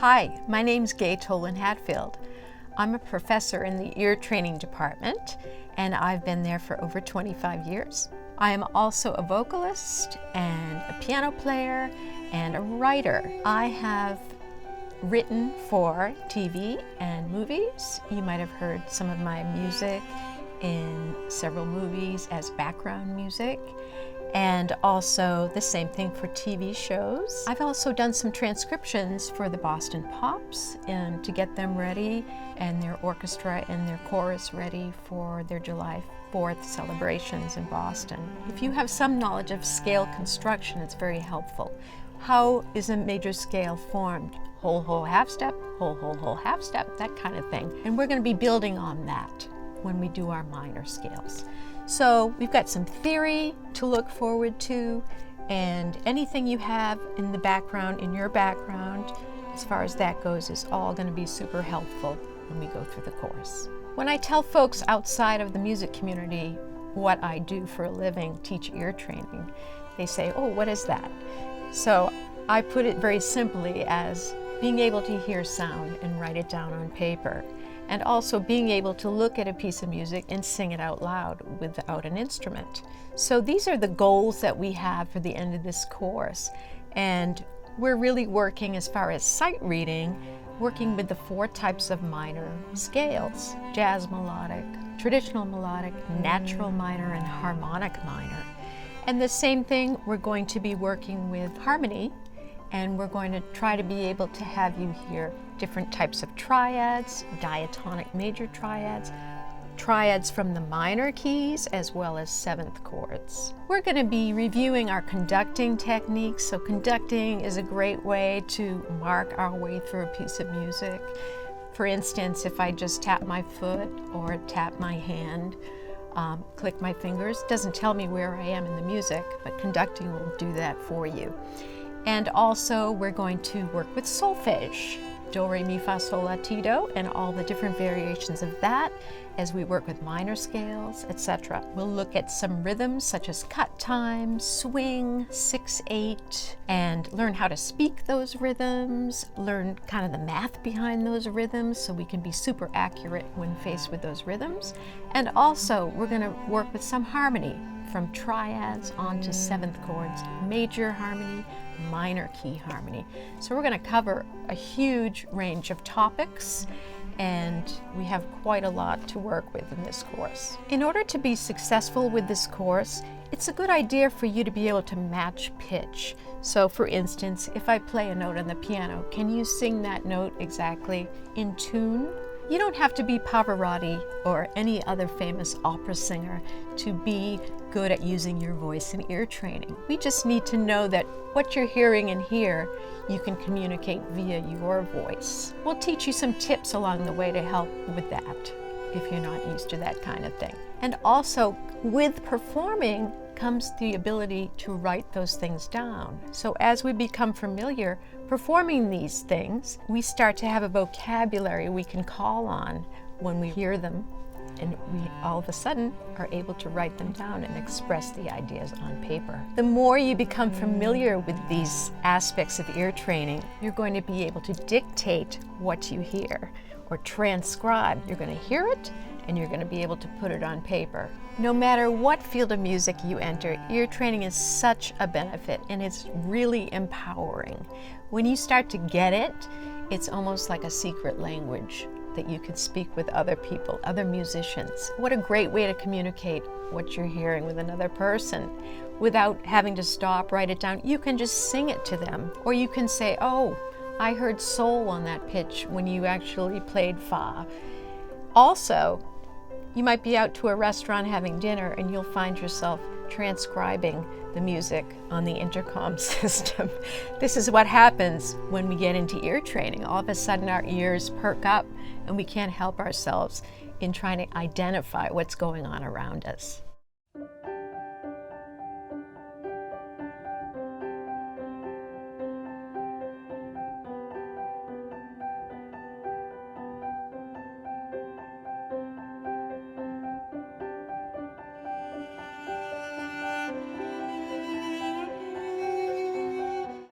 Hi, my name's Gaye Tolan Hatfield. I'm a professor in the ear training department, and I've been there for over 25 years. I am also a vocalist and a piano player and a writer. I have written for TV and movies. You might have heard some of my music in several movies as background music, and also the same thing for TV shows. I've also done some transcriptions for the Boston Pops and to get them ready and their orchestra and their chorus ready for their July 4th celebrations in Boston. If you have some knowledge of scale construction, it's very helpful. How is a major scale formed? Whole, whole, half step, whole, whole, whole, half step, that kind of thing. And we're going to be building on that when we do our minor scales. So we've got some theory to look forward to, and anything you have in the background, in your background, as far as that goes, is all going to be super helpful when we go through the course. When I tell folks outside of the music community what I do for a living, teach ear training, they say, "Oh, what is that?" So I put it very simply as being able to hear sound and write it down on paper, and also being able to look at a piece of music and sing it out loud without an instrument. So these are the goals that we have for the end of this course. And we're really working, as far as sight reading, working with the 4 types of minor scales: jazz melodic, traditional melodic, natural minor, and harmonic minor. And the same thing, we're going to be working with harmony, and we're going to try to be able to have you hear different types of triads, diatonic major triads, triads from the minor keys, as well as 7th chords. We're going to be reviewing our conducting techniques. So conducting is a great way to mark our way through a piece of music. For instance, if I just tap my foot or tap my hand, click my fingers, doesn't tell me where I am in the music, but conducting will do that for you. And also we're going to work with solfège, do, re, mi, fa, sol, la, ti, do, and all the different variations of that as we work with minor scales, etc. We'll look at some rhythms such as cut time, swing, 6/8, and learn how to speak those rhythms, learn kind of the math behind those rhythms so we can be super accurate when faced with those rhythms. And also we're going to work with some harmony, from triads on to 7th chords, major harmony, minor key harmony. So we're going to cover a huge range of topics, and we have quite a lot to work with in this course. In order to be successful with this course, it's a good idea for you to be able to match pitch. So for instance, if I play a note on the piano, can you sing that note exactly in tune? You don't have to be Pavarotti or any other famous opera singer to be good at using your voice in ear training. We just need to know that what you're hearing in here, you can communicate via your voice. We'll teach you some tips along the way to help with that if you're not used to that kind of thing. And also, with performing comes the ability to write those things down. So as we become familiar performing these things, we start to have a vocabulary we can call on when we hear them, and we all of a sudden are able to write them down and express the ideas on paper. The more you become familiar with these aspects of ear training, you're going to be able to dictate what you hear or transcribe. You're going to hear it and you're going to be able to put it on paper. No matter what field of music you enter, ear training is such a benefit, and it's really empowering. When you start to get it, it's almost like a secret language that you can speak with other people, other musicians. What a great way to communicate what you're hearing with another person without having to stop, write it down. You can just sing it to them, or you can say, "Oh, I heard sol on that pitch when you actually played fa." Also, you might be out to a restaurant having dinner and you'll find yourself transcribing the music on the intercom system. This is what happens when we get into ear training. All of a sudden our ears perk up and we can't help ourselves in trying to identify what's going on around us.